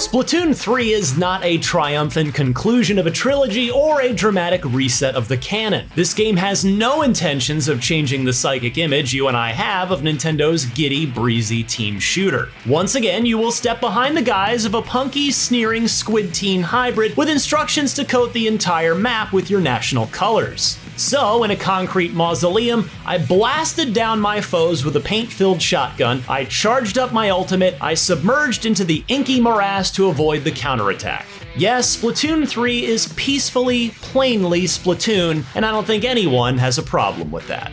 Splatoon 3 is not a triumphant conclusion of a trilogy or a dramatic reset of the canon. This game has no intentions of changing the psychic image you and I have of Nintendo's giddy, breezy team shooter. Once again, you will step behind the guise of a punky, sneering squid teen hybrid with instructions to coat the entire map with your national colors. So, in a concrete mausoleum, I blasted down my foes with a paint-filled shotgun, I charged up my ultimate, I submerged into the inky morass to avoid the counterattack. Yes, Splatoon 3 is peacefully, plainly Splatoon, and I don't think anyone has a problem with that.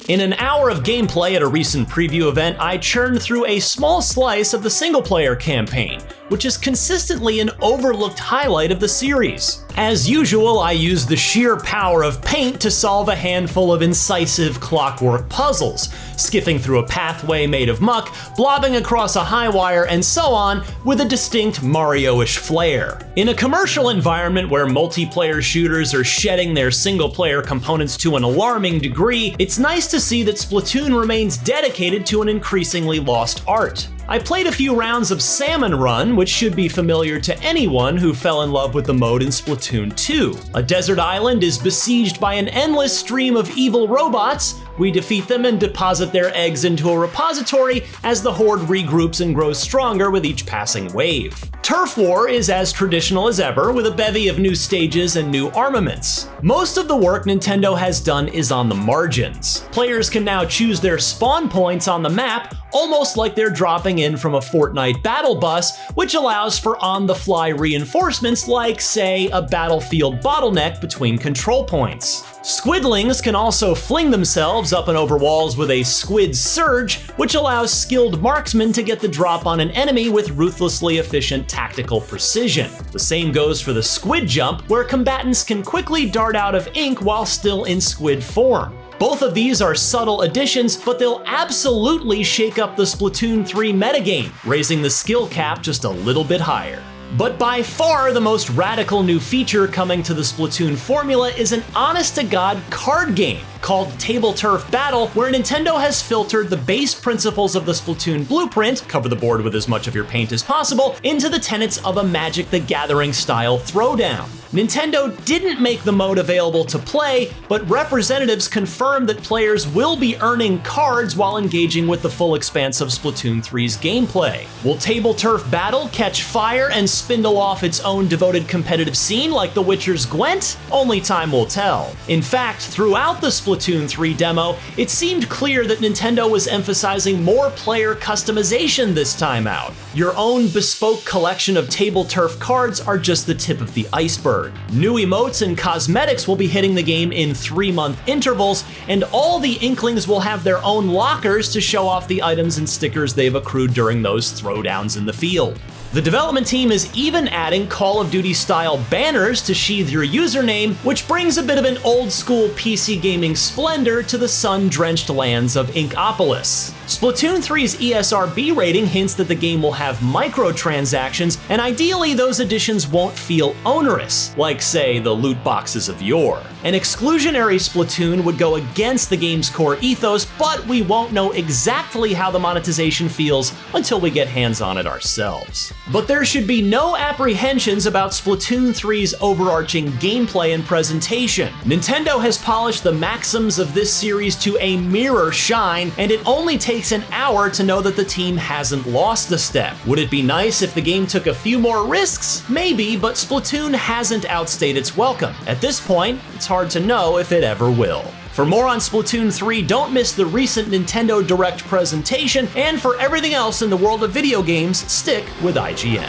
In an hour of gameplay at a recent preview event, I churned through a small slice of the single-player campaign, which is consistently an overlooked highlight of the series. As usual, I used the sheer power of paint to solve a handful of incisive clockwork puzzles, skiffing through a pathway made of muck, blobbing across a high wire, and so on, with a distinct Mario-ish flair. In a commercial environment where multiplayer shooters are shedding their single-player components to an alarming degree, it's nice to see that Splatoon remains dedicated to an increasingly lost art. I played a few rounds of Salmon Run, which should be familiar to anyone who fell in love with the mode in Splatoon 2. A desert island is besieged by an endless stream of evil robots. We defeat them and deposit their eggs into a repository as the horde regroups and grows stronger with each passing wave. Turf War is as traditional as ever, with a bevy of new stages and new armaments. Most of the work Nintendo has done is on the margins. Players can now choose their spawn points on the map, almost like they're dropping in from a Fortnite battle bus, which allows for on-the-fly reinforcements like, say, a battlefield bottleneck between control points. Squidlings can also fling themselves up and over walls with a squid surge, which allows skilled marksmen to get the drop on an enemy with ruthlessly efficient tactical precision. The same goes for the squid jump, where combatants can quickly dart out of ink while still in squid form. Both of these are subtle additions, but they'll absolutely shake up the Splatoon 3 metagame, raising the skill cap just a little bit higher. But by far the most radical new feature coming to the Splatoon formula is an honest-to-God card game called Table Turf Battle, where Nintendo has filtered the base principles of the Splatoon blueprint, cover the board with as much of your paint as possible, into the tenets of a Magic the Gathering style throwdown. Nintendo didn't make the mode available to play, but representatives confirmed that players will be earning cards while engaging with the full expanse of Splatoon 3's gameplay. Will Table Turf Battle catch fire and spindle off its own devoted competitive scene like The Witcher's Gwent? Only time will tell. In fact, throughout the Splatoon 3 demo, it seemed clear that Nintendo was emphasizing more player customization this time out. Your own bespoke collection of Table Turf cards are just the tip of the iceberg. New emotes and cosmetics will be hitting the game in 3-month intervals, and all the Inklings will have their own lockers to show off the items and stickers they've accrued during those throwdowns in the field. The development team is even adding Call of Duty-style banners to sheathe your username, which brings a bit of an old-school PC gaming splendor to the sun-drenched lands of Inkopolis. Splatoon 3's ESRB rating hints that the game will have microtransactions, and ideally those additions won't feel onerous, like, say, the loot boxes of yore. An exclusionary Splatoon would go against the game's core ethos, but we won't know exactly how the monetization feels until we get hands on it ourselves. But there should be no apprehensions about Splatoon 3's overarching gameplay and presentation. Nintendo has polished the maxims of this series to a mirror shine, and it only takes an hour to know that the team hasn't lost a step. Would it be nice if the game took a few more risks? Maybe, but Splatoon hasn't outstayed its welcome. At this point, it's hard to know if it ever will. For more on Splatoon 3, don't miss the recent Nintendo Direct presentation, and for everything else in the world of video games, stick with IGN.